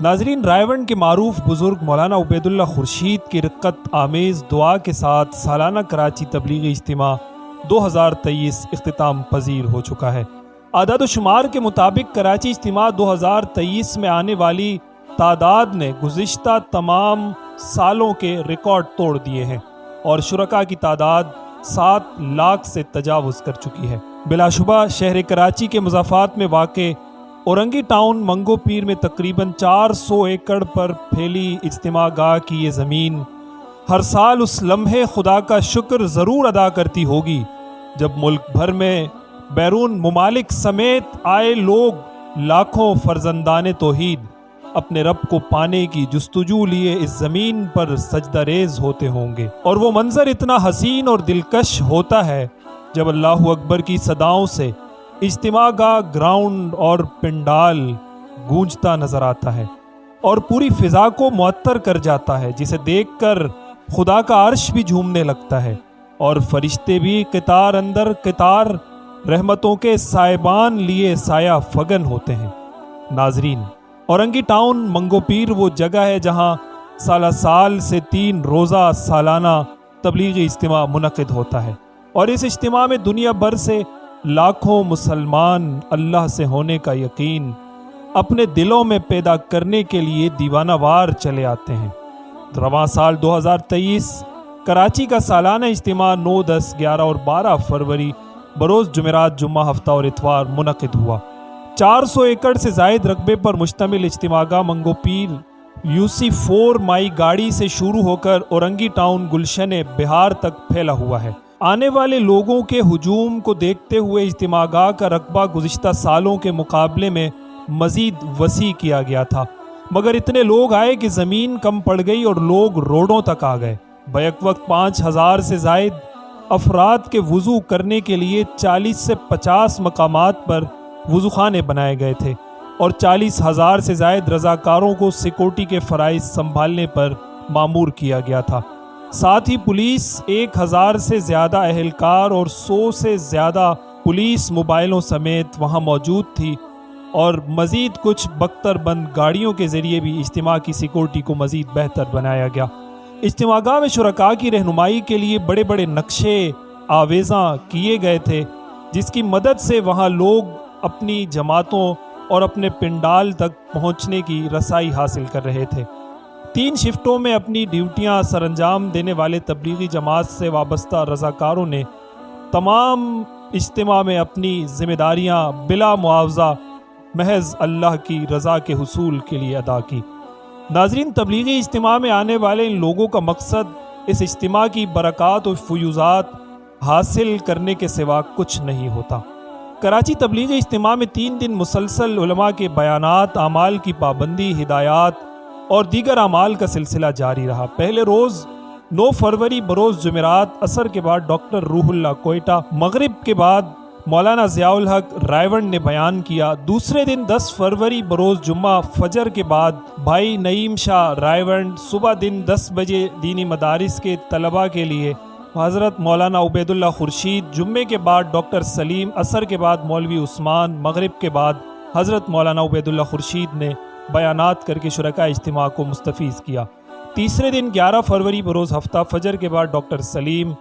ناظرین، رائیونڈ کے معروف بزرگ مولانا عبیداللہ خورشید کی رقت آمیز دعا کے ساتھ سالانہ کراچی تبلیغی اجتماع 2023 اختتام پذیر ہو چکا ہے۔ اعداد و شمار کے مطابق کراچی اجتماع 2023 میں آنے والی تعداد نے گزشتہ تمام سالوں کے ریکارڈ توڑ دیے ہیں اور شرکاء کی تعداد 7 لاکھ سے تجاوز کر چکی ہے۔ بلا شبہ شہر کراچی کے مضافات میں واقع اورنگی ٹاؤن منگو پیر میں تقریباً 400 ایکڑ پر پھیلی اجتماع گاہ کی یہ زمین ہر سال اس لمحے خدا کا شکر ضرور ادا کرتی ہوگی جب ملک بھر میں بیرون ممالک سمیت آئے لوگ لاکھوں فرزندان توحید اپنے رب کو پانے کی جستجو لیے اس زمین پر سجدہ ریز ہوتے ہوں گے، اور وہ منظر اتنا حسین اور دلکش ہوتا ہے جب اللہ اکبر کی صداؤں سے اجتماع گاہ گراؤنڈ اور پنڈال گونجتا نظر آتا ہے اور پوری فضا کو معطر کر جاتا ہے، جسے دیکھ کر خدا کا عرش بھی جھومنے لگتا ہے اور فرشتے بھی قطار اندر قطار رحمتوں کے سائبان لیے سایہ فگن ہوتے ہیں۔ ناظرین، اورنگی ٹاؤن منگو پیر وہ جگہ ہے جہاں سالہ سال سے 3 روزہ سالانہ تبلیغی اجتماع منعقد ہوتا ہے، اور اس اجتماع میں دنیا بھر سے لاکھوں مسلمان اللہ سے ہونے کا یقین اپنے دلوں میں پیدا کرنے کے لیے دیوانہ وار چلے آتے ہیں۔ رواں سال 2023 کراچی کا سالانہ اجتماع 9، 10، 11 اور 12 فروری بروز جمعرات، جمعہ، ہفتہ اور اتوار منعقد ہوا۔ 400 ایکڑ سے زائد رقبے پر مشتمل اجتماع گاہ منگو پیر UC4 مائی گاڑی سے شروع ہو کر اورنگی ٹاؤن گلشن بہار تک پھیلا ہوا ہے۔ آنے والے لوگوں کے ہجوم کو دیکھتے ہوئے اجتماع گاہ کا رقبہ گزشتہ سالوں کے مقابلے میں مزید وسیع کیا گیا تھا، مگر اتنے لوگ آئے کہ زمین کم پڑ گئی اور لوگ روڈوں تک آ گئے۔ بیک وقت 5000 سے زائد افراد کے وضو کرنے کے لیے 40 سے 50 مقامات پر وضو خانے بنائے گئے تھے اور 40,000 سے زائد رضاکاروں کو سیکورٹی کے فرائض سنبھالنے پر مامور کیا گیا تھا۔ ساتھ ہی پولیس 1000 سے زیادہ اہلکار اور 100 سے زیادہ پولیس موبائلوں سمیت وہاں موجود تھی، اور مزید کچھ بختر بند گاڑیوں کے ذریعے بھی اجتماع کی سیکورٹی کو مزید بہتر بنایا گیا۔ اجتماع گاہ میں شرکاء کی رہنمائی کے لیے بڑے بڑے نقشے آویزاں کیے گئے تھے، جس کی مدد سے وہاں لوگ اپنی جماعتوں اور اپنے پنڈال تک پہنچنے کی رسائی حاصل کر رہے تھے۔ 3 شفٹوں میں اپنی ڈیوٹیاں سر انجام دینے والے تبلیغی جماعت سے وابستہ رضاکاروں نے تمام اجتماع میں اپنی ذمہ داریاں بلا معاوضہ محض اللہ کی رضا کے حصول کے لیے ادا کی۔ ناظرین، تبلیغی اجتماع میں آنے والے ان لوگوں کا مقصد اس اجتماع کی برکات و فیوزات حاصل کرنے کے سوا کچھ نہیں ہوتا۔ کراچی تبلیغی اجتماع میں 3 دن مسلسل علماء کے بیانات، اعمال کی پابندی، ہدایات اور دیگر اعمال کا سلسلہ جاری رہا۔ پہلے روز 9 فروری بروز جمعرات عصر کے بعد ڈاکٹر روح اللہ کوئٹہ، مغرب کے بعد مولانا ضیاء الحق رائیونڈ نے بیان کیا۔ دوسرے دن 10 فروری بروز جمعہ فجر کے بعد بھائی نعیم شاہ رائیونڈ، صبح دن 10 بجے دینی مدارس کے طلباء کے لیے حضرت مولانا عبیداللہ خورشید، جمعے کے بعد ڈاکٹر سلیم، عصر کے بعد مولوی عثمان، مغرب کے بعد حضرت مولانا عبیداللہ خورشید نے بیانات کر کے شرکاء اجتماع کو مستفیض کیا۔ تیسرے دن 11 فروری بروز ہفتہ فجر کے بعد ڈاکٹر سلیم،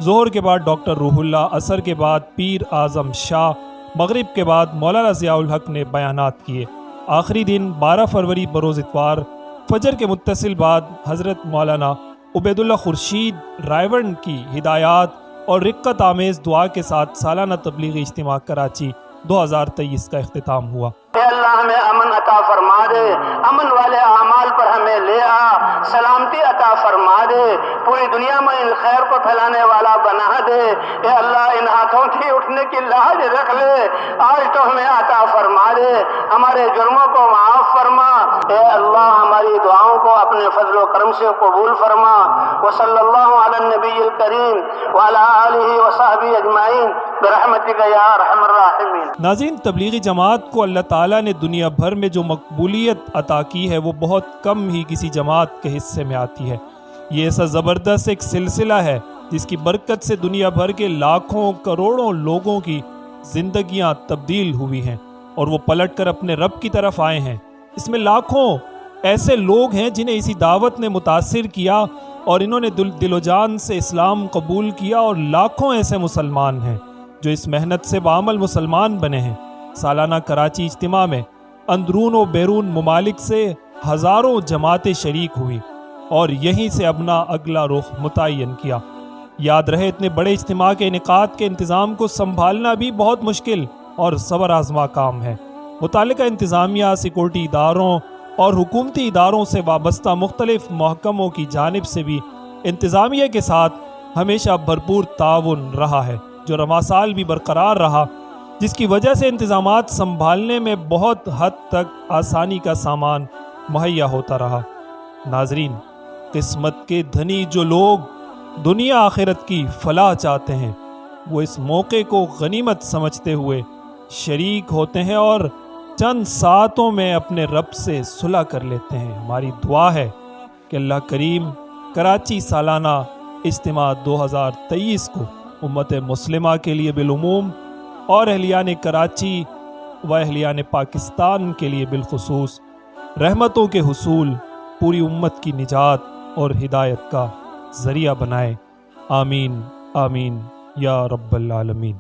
ظہر کے بعد ڈاکٹر روح اللہ، عصر کے بعد پیر اعظم شاہ، مغرب کے بعد مولانا ضیاء الحق نے بیانات کیے۔ آخری دن 12 فروری بروز اتوار فجر کے متصل بعد حضرت مولانا عبیداللہ خورشید رائیونڈ کی ہدایات اور رقت آمیز دعا کے ساتھ سالانہ تبلیغی اجتماع کراچی 2023 کا اختتام ہوا۔ اے اللہ ہمیں امن عطا فرما دے، امن والے اعمال پر ہمیں لے آ، سلامتی عطا فرما دے، پوری دنیا میں ان خیر کو پھیلانے والا بنا دے۔ اے اللہ ان ہاتھوں کی اٹھنے کی لاج رکھ لے، آج تو ہمیں عطا فرما دے، ہمارے جرموں کو معاف فرما۔ اے اللہ ہماری دعاؤں کو اپنے فضل و کرم سے قبول فرما۔ وصلی اللہ علی النبی الکریم وعلی آلہ وصحبہ اجمعین برحمتک یا ارحم الراحمین۔ ناظرین، تبلیغی جماعت کو اللہ تعالیٰ نے دنیا بھر میں جو مقبولیت عطا کی ہے وہ بہت کم ہی کسی جماعت کے حصے میں آتی ہے۔ یہ ایسا زبردست ایک سلسلہ ہے جس کی برکت سے دنیا بھر کے لاکھوں کروڑوں لوگوں کی زندگیاں تبدیل ہوئی ہیں اور وہ پلٹ کر اپنے رب کی طرف آئے ہیں۔ اس میں لاکھوں ایسے لوگ ہیں جنہیں اسی دعوت نے متاثر کیا اور انہوں نے دل و جان سے اسلام قبول کیا، اور لاکھوں ایسے مسلمان ہیں جو اس محنت سے بعمل مسلمان بنے ہیں۔ سالانہ کراچی اجتماع میں اندرون و بیرون ممالک سے ہزاروں جماعتیں شریک ہوئی اور یہیں سے اپنا اگلا رخ متعین کیا۔ یاد رہے، اتنے بڑے اجتماع کے انعقاد کے انتظام کو سنبھالنا بھی بہت مشکل اور صبر آزما کام ہے۔ متعلقہ انتظامیہ، سیکورٹی اداروں اور حکومتی اداروں سے وابستہ مختلف محکموں کی جانب سے بھی انتظامیہ کے ساتھ ہمیشہ بھرپور تعاون رہا ہے، جو رواں سال بھی برقرار رہا، جس کی وجہ سے انتظامات سنبھالنے میں بہت حد تک آسانی کا سامان مہیا ہوتا رہا۔ ناظرین، قسمت کے دھنی جو لوگ دنیا آخرت کی فلاح چاہتے ہیں، وہ اس موقع کو غنیمت سمجھتے ہوئے شریک ہوتے ہیں اور چند ساعتوں میں اپنے رب سے صلح کر لیتے ہیں۔ ہماری دعا ہے کہ اللہ کریم کراچی سالانہ اجتماع 2023 کو امت مسلمہ کے لیے بالعموم اور اہلیان کراچی و اہلیان پاکستان کے لیے بالخصوص رحمتوں کے حصول، پوری امت کی نجات اور ہدایت کا ذریعہ بنائے۔ آمین آمین یا رب العالمین۔